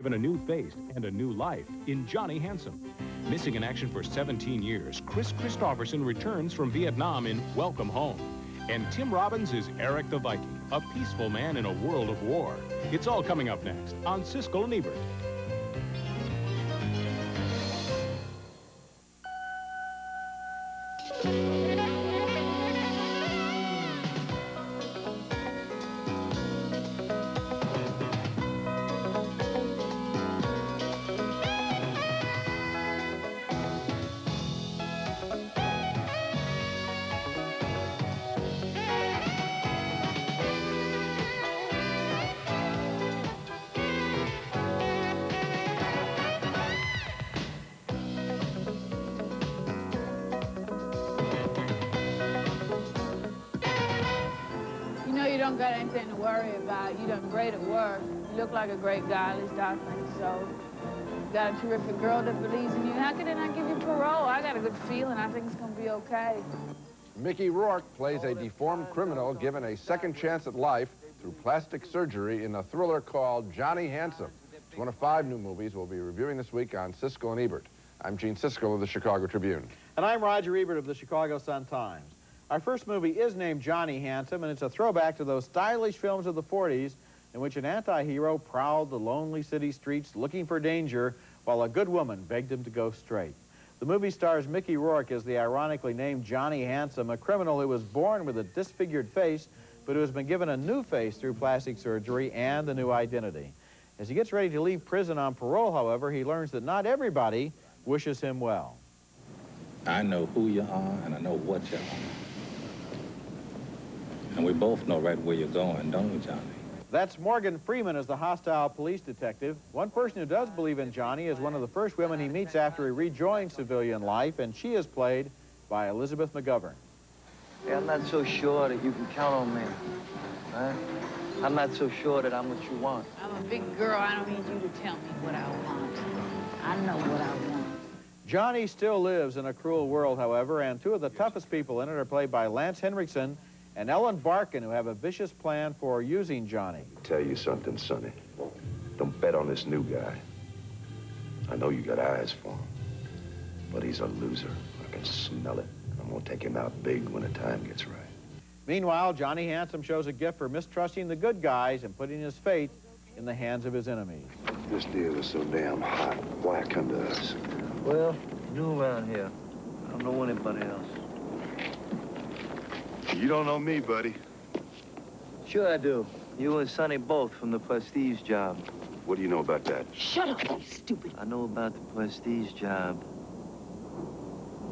Given a new face and a new life in Johnny Handsome. Missing in action for 17 years, Chris Christopherson returns from Vietnam in Welcome Home. And Tim Robbins is Erik the Viking, a peaceful man in a world of war. It's all coming up next on Siskel and Ebert. You don't got anything to worry about. You done great at work. You look like a great guy, at least I think so. You got a terrific girl that believes in you. How could they not give you parole? I got a good feeling. I think it's going to be okay. Mickey Rourke plays a deformed criminal given a second chance at life through plastic surgery in a thriller called Johnny Handsome. It's one of 5 new movies we'll be reviewing this week on Siskel and Ebert. I'm Gene Siskel of the Chicago Tribune. And I'm Roger Ebert of the Chicago Sun-Times. Our first movie is named Johnny Handsome, and it's a throwback to those stylish films of the 40s in which an anti-hero prowled the lonely city streets looking for danger while a good woman begged him to go straight. The movie stars Mickey Rourke as the ironically named Johnny Handsome, a criminal who was born with a disfigured face, but who has been given a new face through plastic surgery and a new identity. As he gets ready to leave prison on parole, however, he learns that not everybody wishes him well. I know who you are, and I know what you are. And we both know right where you're going, don't we, Johnny? That's Morgan Freeman as the hostile police detective. One person who does believe in Johnny is one of the first women he meets after he rejoins civilian life, and she is played by Elizabeth McGovern. Hey, I'm not so sure that you can count on me. Huh? I'm not so sure that I'm what you want. I'm a big girl. I don't need you to tell me what I want. I know what I want. Johnny still lives in a cruel world, however, and 2 of the toughest people in it are played by Lance Henriksen and Ellen Barkin, who have a vicious plan for using Johnny. Tell you something, Sonny. Don't bet on this new guy. I know you got eyes for him, but he's a loser. I can smell it. I'm gonna take him out big when the time gets right. Meanwhile, Johnny Handsome shows a gift for mistrusting the good guys and putting his fate in the hands of his enemies. This deal is so damn hot. Why come to us? Well, new around here. I don't know anybody else. You don't know me, buddy. Sure I do. You and Sonny both from the Prestige job. What do you know about that? Shut up, you stupid. I know about the Prestige job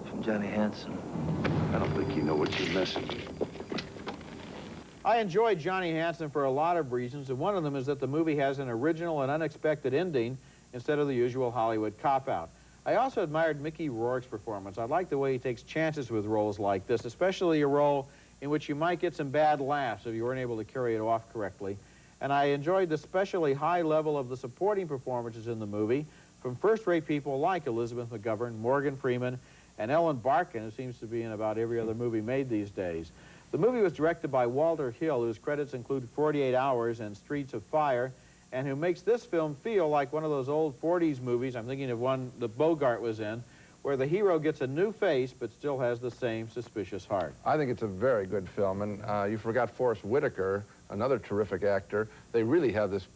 from Johnny Handsome. I don't think you know what you're messing with. I enjoyed Johnny Handsome for a lot of reasons, and one of them is that the movie has an original and unexpected ending instead of the usual Hollywood cop-out. I also admired Mickey Rourke's performance. I like the way he takes chances with roles like this, especially a role in which you might get some bad laughs if you weren't able to carry it off correctly. And I enjoyed the especially high level of the supporting performances in the movie from first-rate people like Elizabeth McGovern, Morgan Freeman, and Ellen Barkin, who seems to be in about every other movie made these days. The movie was directed by Walter Hill, whose credits include 48 Hours and Streets of Fire, and who makes this film feel like one of those old 40s movies, I'm thinking of one that Bogart was in, where the hero gets a new face but still has the same suspicious heart. I think it's a very good film, and you forgot Forrest Whitaker, another terrific actor. They really have this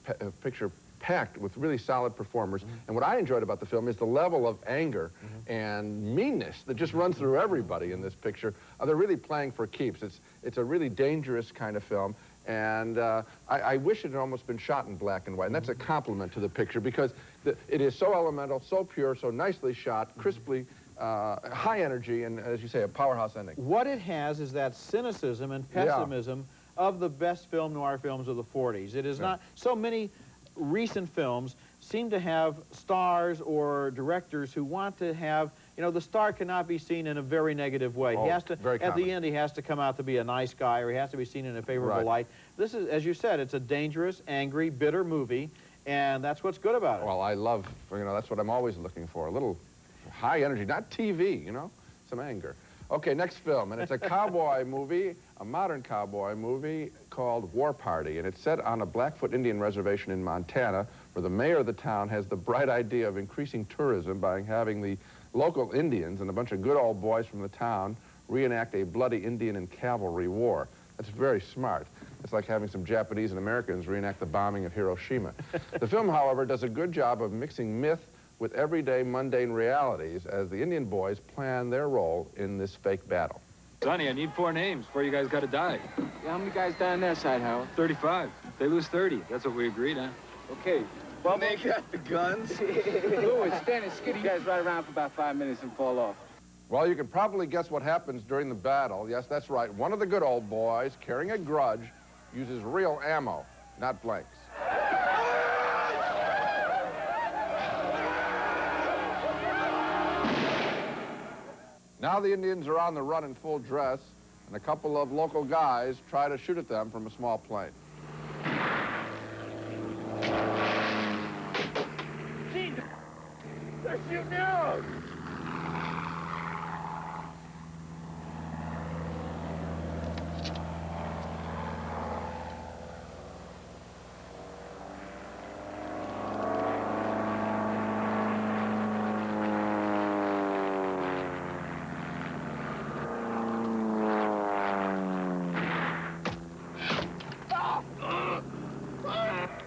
picture packed with really solid performers. And what I enjoyed about the film is the level of anger and meanness that just runs through everybody in this picture. They're really playing for keeps. It's a really dangerous kind of film. And I wish it had almost been shot in black and white. And that's a compliment to the picture because it is so elemental, so pure, so nicely shot, crisply, high energy, and as you say, a powerhouse ending. What it has is that cynicism and pessimism of the best film noir films of the 40s. It is not so many recent films seem to have stars or directors who want to have, you know, the star cannot be seen in a very negative way. He has to, at the end, he has to come out to be a nice guy, or he has to be seen in a favorable light. This is, as you said, it's a dangerous, angry, bitter movie, and that's what's good about it. Well, I love, you know, that's what I'm always looking for, a little high energy, not TV, you know, some anger. Okay, next film, and it's a cowboy movie, a modern cowboy movie called War Party, and it's set on a Blackfoot Indian reservation in Montana where the mayor of the town has the bright idea of increasing tourism by having the local Indians and a bunch of good old boys from the town reenact a bloody Indian and cavalry war. That's very smart. It's like having some Japanese and Americans reenact the bombing of Hiroshima. The film, however, does a good job of mixing myth with everyday mundane realities as the Indian boys plan their role in this fake battle. Sonny, I need 4 names before you guys got to die. Yeah, how many guys down there side, Howard? 35. They lose 30. That's what we agreed on. Okay. Well, they got the guns. Louis, Stan, and Skitty, you guys ride around for about 5 minutes and fall off. Well, you can probably guess what happens during the battle. Yes, that's right. One of the good old boys, carrying a grudge, uses real ammo, not blanks. Now the Indians are on the run in full dress, and a couple of local guys try to shoot at them from a small plane. They're shooting arrows!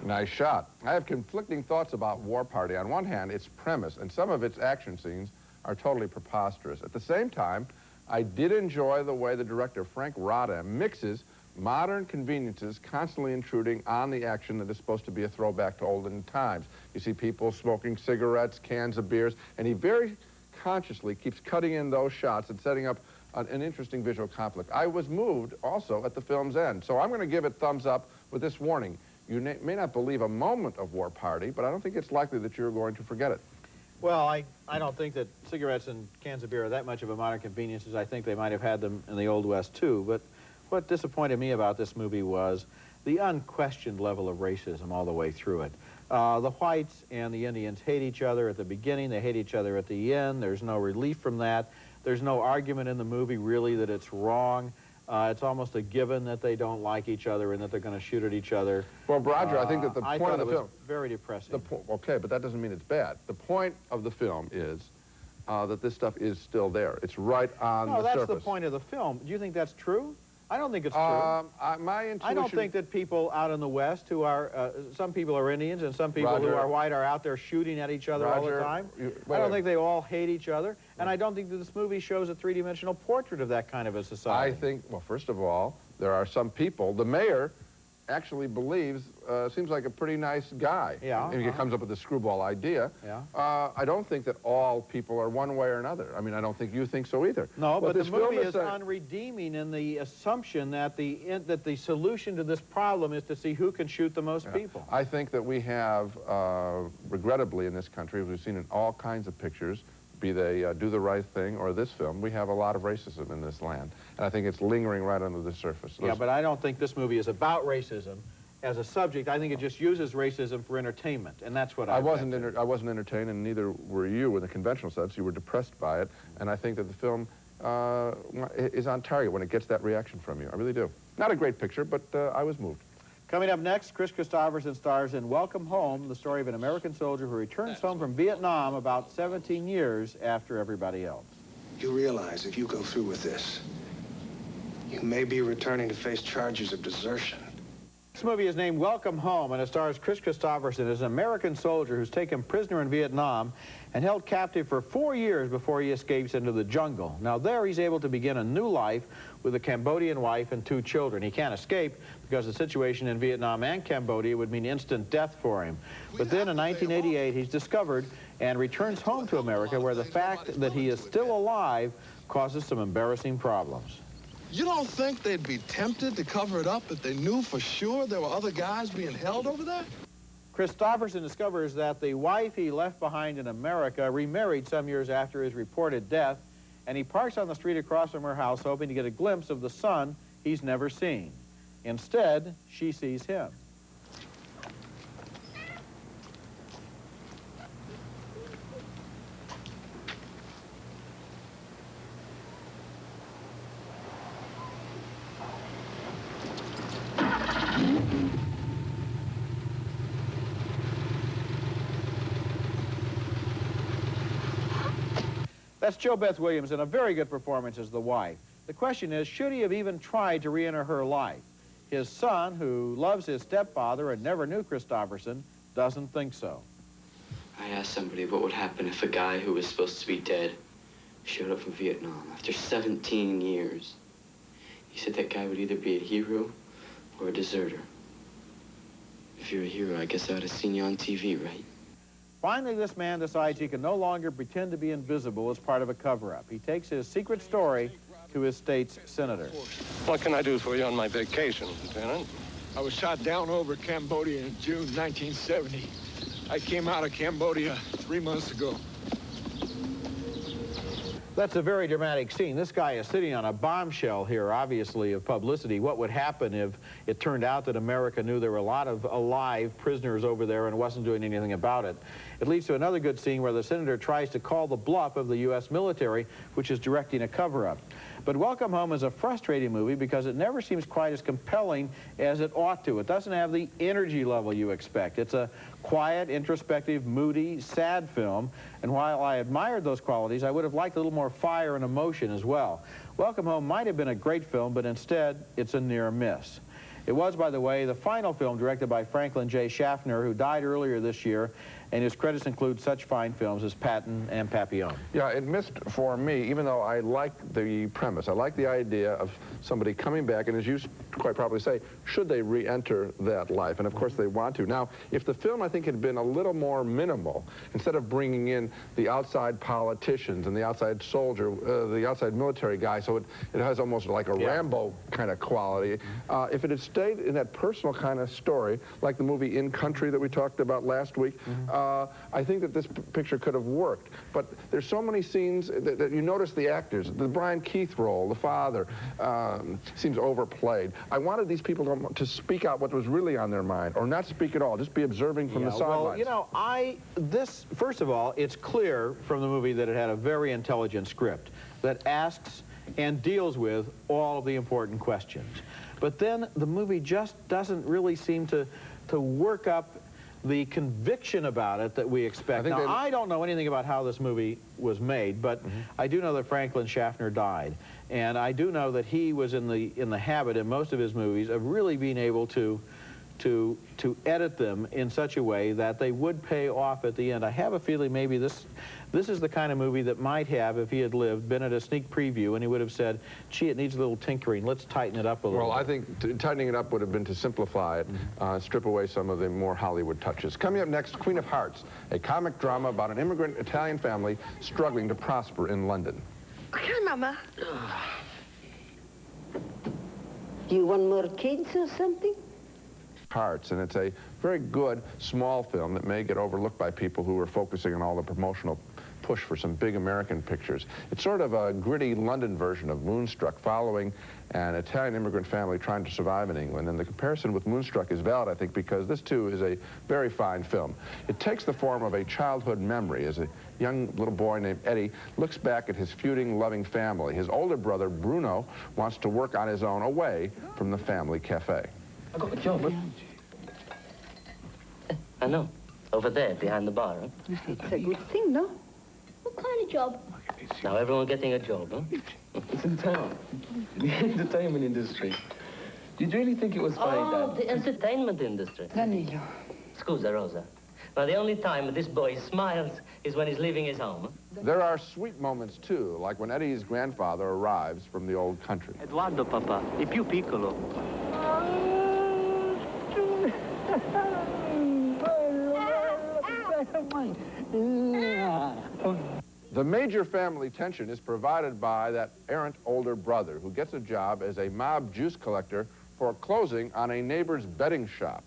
Nice shot. I have conflicting thoughts about War Party. On one hand, its premise and some of its action scenes are totally preposterous. At the same time, I did enjoy the way the director, Frank Rodham, mixes modern conveniences constantly intruding on the action that is supposed to be a throwback to olden times. You see people smoking cigarettes, cans of beers, and he very consciously keeps cutting in those shots and setting up an interesting visual conflict. I was moved also at the film's end, so I'm going to give it thumbs up with this warning. You may not believe a moment of War Party, but I don't think it's likely that you're going to forget it. Well, I don't think that cigarettes and cans of beer are that much of a modern convenience as I think they might have had them in the Old West, too. But what disappointed me about this movie was the unquestioned level of racism all the way through it. The whites and the Indians hate each other at the beginning. They hate each other at the end. There's no relief from that. There's no argument in the movie, really, that it's wrong. It's almost a given that they don't like each other and that they're going to shoot at each other. Well, Roger, I think that the point of the film... very depressing. Okay, but that doesn't mean it's bad. The point of the film is that this stuff is still there. It's right on the surface. No, that's the point of the film. Do you think that's true? I don't think it's true. My intuition... I don't think that people out in the West who are, some people are Indians and some people who are white are out there shooting at each other all the time. I don't think they all hate each other. And I don't think that this movie shows a three-dimensional portrait of that kind of a society. I think, well, first of all, there are some people, the mayor actually believes, seems like a pretty nice guy. Yeah. And he comes up with a screwball idea. Yeah. I don't think that all people are one way or another. I mean, I don't think you think so either. No, but the movie is unredeeming in the assumption that the solution to this problem is to see who can shoot the most people. I think that we have, regrettably in this country, as we've seen in all kinds of pictures, be they Do the Right Thing or this film, we have a lot of racism in this land. And I think it's lingering right under the surface. Yeah, but I don't think this movie is about racism as a subject. I think it just uses racism for entertainment, and that's what I wasn't entertained, and neither were you in the conventional sense. You were depressed by it, and I think that the film is on target when it gets that reaction from you. I really do. Not a great picture, but I was moved. Coming up next, Kris Kristofferson stars in Welcome Home, the story of an American soldier who returns home from Vietnam about 17 years after everybody else. You realize if you go through with this, you may be returning to face charges of desertion. This movie is named Welcome Home, and it stars Kris Kristofferson as an American soldier who's taken prisoner in Vietnam and held captive for 4 years before he escapes into the jungle. Now there he's able to begin a new life with a Cambodian wife and 2 children. He can't escape because the situation in Vietnam and Cambodia would mean instant death for him. But then in 1988 he's discovered and returns home to America, where the fact that he is still alive causes some embarrassing problems. You don't think they'd be tempted to cover it up if they knew for sure there were other guys being held over there? Kristofferson discovers that the wife he left behind in America remarried some years after his reported death, and he parks on the street across from her house hoping to get a glimpse of the son he's never seen. Instead, she sees him. That's Jo Beth Williams in a very good performance as the wife. The question is, should he have even tried to re-enter her life? His son, who loves his stepfather and never knew Christopherson, doesn't think so. I asked somebody what would happen if a guy who was supposed to be dead showed up from Vietnam after 17 years. He said that guy would either be a hero or a deserter. If you're a hero, I guess I would have seen you on TV, right? Finally, this man decides he can no longer pretend to be invisible as part of a cover-up. He takes his secret story to his state's senator. What can I do for you on my vacation, Lieutenant? I was shot down over Cambodia in June 1970. I came out of Cambodia 3 months ago. That's a very dramatic scene. This guy is sitting on a bombshell here, obviously, of publicity. What would happen if it turned out that America knew there were a lot of alive prisoners over there and wasn't doing anything about it? It leads to another good scene where the senator tries to call the bluff of the U.S. military, which is directing a cover-up. But Welcome Home is a frustrating movie because it never seems quite as compelling as it ought to. It doesn't have the energy level you expect. It's a quiet, introspective, moody, sad film. And while I admired those qualities, I would have liked a little more fire and emotion as well. Welcome Home might have been a great film, but instead, it's a near miss. It was, by the way, the final film directed by Franklin J. Schaffner, who died earlier this year, and his credits include such fine films as Patton and Papillon. Yeah, it missed for me, even though I like the premise. I like the idea of somebody coming back, and as you quite probably say, should they re-enter that life? And of course they want to. Now, if the film, I think, had been a little more minimal, instead of bringing in the outside politicians and the outside soldier, the outside military guy, so it has almost like a Rambo kind of quality. If it had stayed in that personal kind of story, like the movie In Country that we talked about last week, I think that this picture could have worked. But there's so many scenes that you notice the actors. The Brian Keith role, the father, seems overplayed. I wanted these people to speak out what was really on their mind, or not speak at all, just be observing from the sidelines. Well, you know, first of all, it's clear from the movie that it had a very intelligent script that asks and deals with all of the important questions. But then the movie just doesn't really seem to work up the conviction about it that we expect. Now, I don't know anything about how this movie was made, but I do know that Franklin Schaffner died. And I do know that he was in the habit in most of his movies of really being able to edit them in such a way that they would pay off at the end. I have a feeling maybe this is the kind of movie that might have, if he had lived, been at a sneak preview and he would have said, gee, it needs a little tinkering, let's tighten it up a little bit. Well, I think tightening it up would have been to simplify it, strip away some of the more Hollywood touches. Coming up next, Queen of Hearts, a comic drama about an immigrant Italian family struggling to prosper in London. Okay, Mama. Do you want more kids or something? Hearts, and it's a very good small film that may get overlooked by people who are focusing on all the promotional push for some big American pictures. It's sort of a gritty London version of Moonstruck, following an Italian immigrant family trying to survive in England, and the comparison with Moonstruck is valid, I think, because this too is a very fine film. It takes the form of a childhood memory as a young little boy named Eddie looks back at his feuding, loving family. His older brother, Bruno, wants to work on his own away from the family cafe. I got a job. I know. Over there, behind the bar, huh? It's a good thing, no? What kind of job? Now everyone getting a job, huh? It's in town. The entertainment industry. Did you really think it was funny, Dad? The entertainment industry. Danilo. Scusa, Rosa. Now, the only time this boy smiles is when he's leaving his home. Huh? There are sweet moments, too, like when Eddie's grandfather arrives from the old country. Eduardo, Papa, e più piccolo. The major family tension is provided by that errant older brother who gets a job as a mob juice collector foreclosing on a neighbor's betting shop.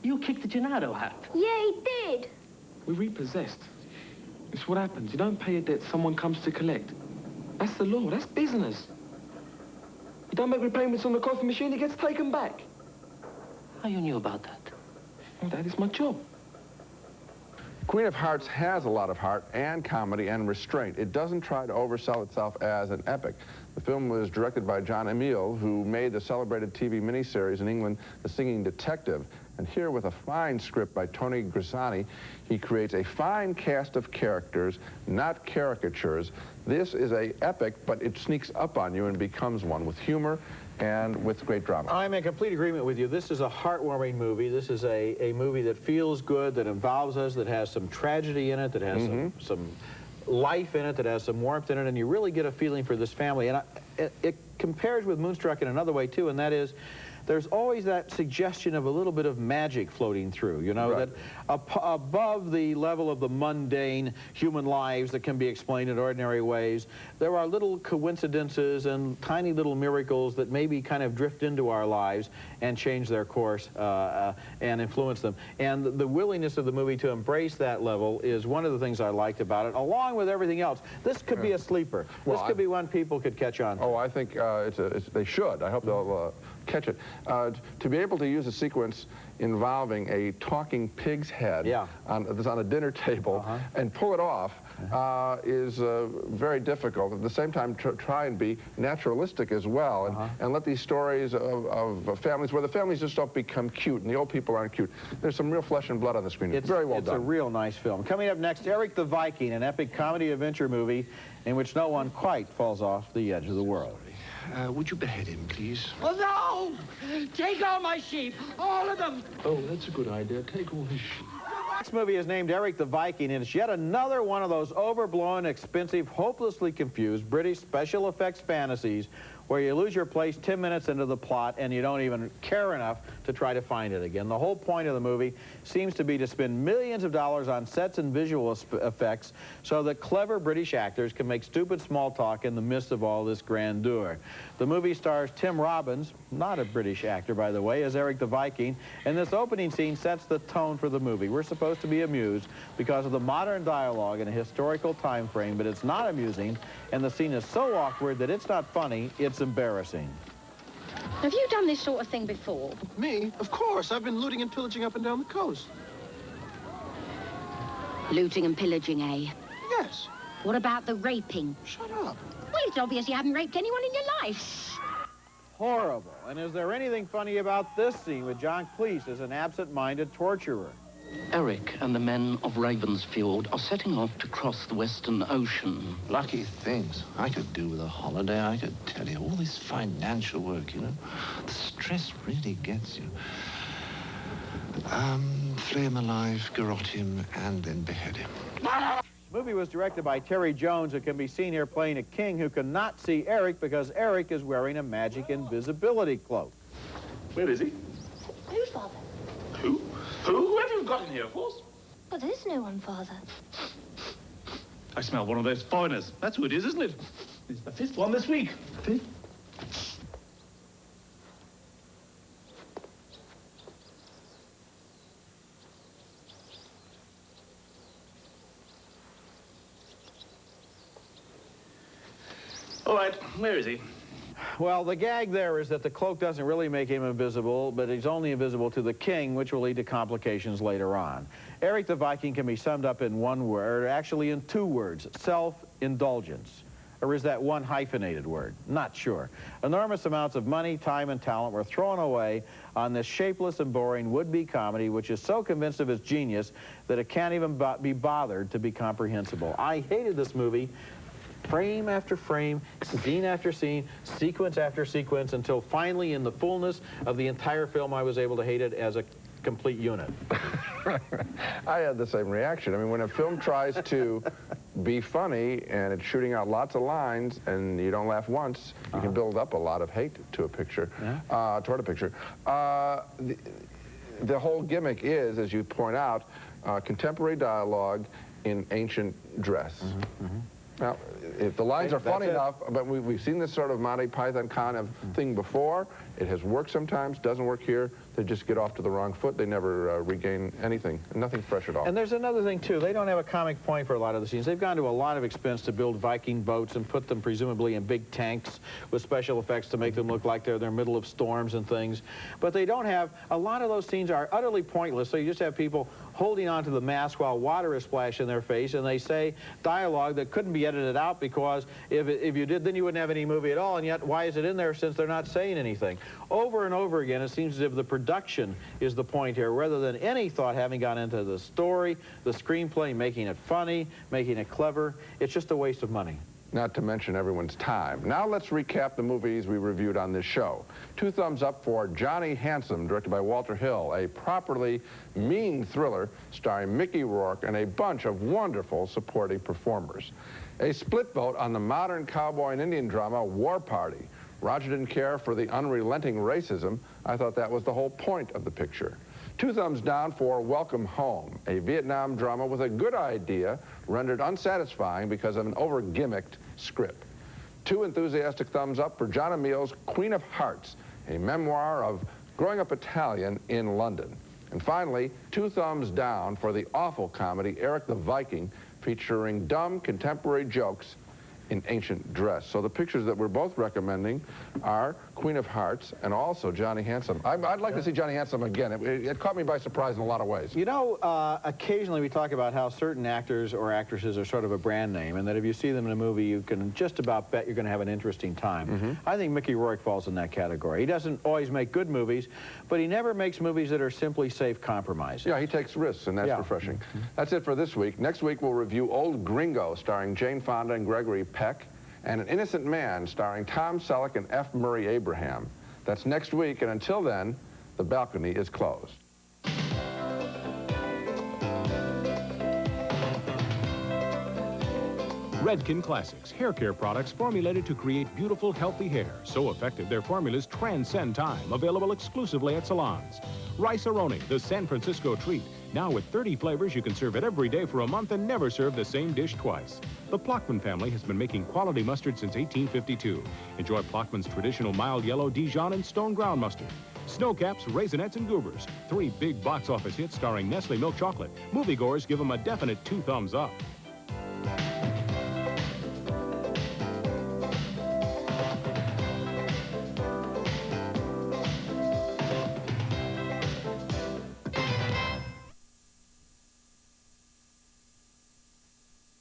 You kicked the Gennaro hat. Yeah, he did. We're repossessed. It's what happens. You don't pay a debt, someone comes to collect. That's the law. That's business. You don't make repayments on the coffee machine, it gets taken back. How you knew about that? Well, Dad, it's my job. Queen of Hearts has a lot of heart and comedy and restraint. It doesn't try to oversell itself as an epic. The film was directed by John Emile, who made the celebrated TV miniseries in England, The Singing Detective. And here, with a fine script by Tony Grisani, he creates a fine cast of characters, not caricatures. This is an epic, but it sneaks up on you and becomes one with humor and with great drama. I'm in complete agreement with you. This is a heartwarming movie. This is a movie that feels good, that involves us, that has some tragedy in it, that has some life in it, that has some warmth in it, and you really get a feeling for this family. And it compares with Moonstruck in another way, too, and that is there's always that suggestion of a little bit of magic floating through, you know, that above the level of the mundane human lives that can be explained in ordinary ways, there are little coincidences and tiny little miracles that maybe kind of drift into our lives and change their course and influence them. And the willingness of the movie to embrace that level is one of the things I liked about it, along with everything else. This could be a sleeper. Well, this could be one people could catch on to. Oh, I think they should. I hope they'll catch it. To be able to use a sequence involving a talking pig's head on a dinner table and pull it off is very difficult. At the same time, try and be naturalistic as well, and let these stories of families where the families just don't become cute and the old people aren't cute. There's some real flesh and blood on the screen. It's very well done. It's a real nice film. Coming up next, Erik the Viking, an epic comedy-adventure movie in which no one quite falls off the edge of the world. Would you behead him, please? Oh, no! Take all my sheep, all of them! Oh, that's a good idea. Take all his sheep. This movie is named Erik the Viking, and it's yet another one of those overblown, expensive, hopelessly confused British special effects fantasies where you lose your place 10 minutes into the plot and you don't even care enough to try to find it again. The whole point of the movie seems to be to spend millions of dollars on sets and visual effects so that clever British actors can make stupid small talk in the midst of all this grandeur. The movie stars Tim Robbins, not a British actor, by the way, as Erik the Viking, and this opening scene sets the tone for the movie. We're supposed to be amused because of the modern dialogue in a historical time frame, but it's not amusing, and the scene is so awkward that it's not funny, it's embarrassing. Have you done this sort of thing before? Me? Of course. I've been looting and pillaging up and down the coast. Looting and pillaging, eh? Yes. What about the raping? Shut up. Well, it's obvious you haven't raped anyone in your life. Horrible. And is there anything funny about this scene with John Cleese as an absent-minded torturer? Erik and the men of Ravensfield are setting off to cross the Western Ocean. Lucky things. I could do with a holiday, I could tell you. All this financial work, you know. The stress really gets you. Flay him alive, garrote him, and then behead him. The movie was directed by Terry Jones, who can be seen here playing a king who cannot see Erik because Erik is wearing a magic invisibility cloak. Where is he? Who, Father? Who? Who have you got in here, Force? Oh, there's no one, Father. I smell one of those foreigners. That's who it is, isn't it? It's the 5th one this week. 5th? All right, where is he? Well, the gag there is that the cloak doesn't really make him invisible, but he's only invisible to the king, which will lead to complications later on. Erik the Viking can be summed up in one word, actually in two words, self-indulgence. Or is that one hyphenated word? Not sure. Enormous amounts of money, time, and talent were thrown away on this shapeless and boring would-be comedy, which is so convinced of its genius that it can't even be bothered to be comprehensible. I hated this movie. Frame after frame, scene after scene, sequence after sequence, until finally, in the fullness of the entire film, I was able to hate it as a complete unit. I had the same reaction. I mean, when a film tries to be funny and it's shooting out lots of lines and you don't laugh once, you can build up a lot of hate to a picture, toward a picture. The whole gimmick is, as you point out, contemporary dialogue in ancient dress. Now, if the lines are funny enough, but we've seen this sort of Monty Python kind of thing before. It has worked sometimes, doesn't work here. They just get off to the wrong foot. They never regain anything, nothing fresh at all. And there's another thing, too. They don't have a comic point for a lot of the scenes. They've gone to a lot of expense to build Viking boats and put them presumably in big tanks with special effects to make them look like they're in the middle of storms and things. But they don't have, a lot of those scenes are utterly pointless, so you just have people holding onto the mask while water is splashed in their face, and they say dialogue that couldn't be edited out because if you did, then you wouldn't have any movie at all, and yet why is it in there since they're not saying anything? Over and over again, it seems as if the production is the point here, rather than any thought having gone into the story, the screenplay, making it funny, making it clever. It's just a waste of money. Not to mention everyone's time. Now let's recap the movies we reviewed on this show. 2 thumbs up for Johnny Handsome, directed by Walter Hill, a properly mean thriller starring Mickey Rourke and a bunch of wonderful supporting performers. A split vote on the modern cowboy and Indian drama War Party. Roger didn't care for the unrelenting racism. I thought that was the whole point of the picture. 2 thumbs down for Welcome Home, a Vietnam drama with a good idea rendered unsatisfying because of an over-gimmicked script. 2 enthusiastic thumbs up for John Amiel's Queen of Hearts, a memoir of growing up Italian in London. And finally, 2 thumbs down for the awful comedy Erik the Viking, featuring dumb contemporary jokes in ancient dress. So the pictures that we're both recommending are Queen of Hearts and also Johnny Handsome. I'd like to see Johnny Handsome again. It caught me by surprise in a lot of ways. You know, occasionally we talk about how certain actors or actresses are sort of a brand name, and that if you see them in a movie, you can just about bet you're going to have an interesting time. I think Mickey Rourke falls in that category. He doesn't always make good movies, but he never makes movies that are simply safe compromises. Yeah, he takes risks, and that's refreshing. That's it for this week. Next week, we'll review Old Gringo, starring Jane Fonda and Gregory Peck, and An Innocent Man, starring Tom Selleck and F. Murray Abraham. That's next week, and until then, the balcony is closed. Redken Classics, hair care products formulated to create beautiful, healthy hair. So effective, their formulas transcend time. Available exclusively at salons. Rice-A-Roni, the San Francisco treat. Now with 30 flavors, you can serve it every day for a month and never serve the same dish twice. The Plockman family has been making quality mustard since 1852. Enjoy Plockman's traditional mild yellow Dijon and stone ground mustard. Snowcaps, Raisinets, and Goobers. 3 big box office hits starring Nestle Milk Chocolate. Moviegoers give them a definite 2 thumbs up.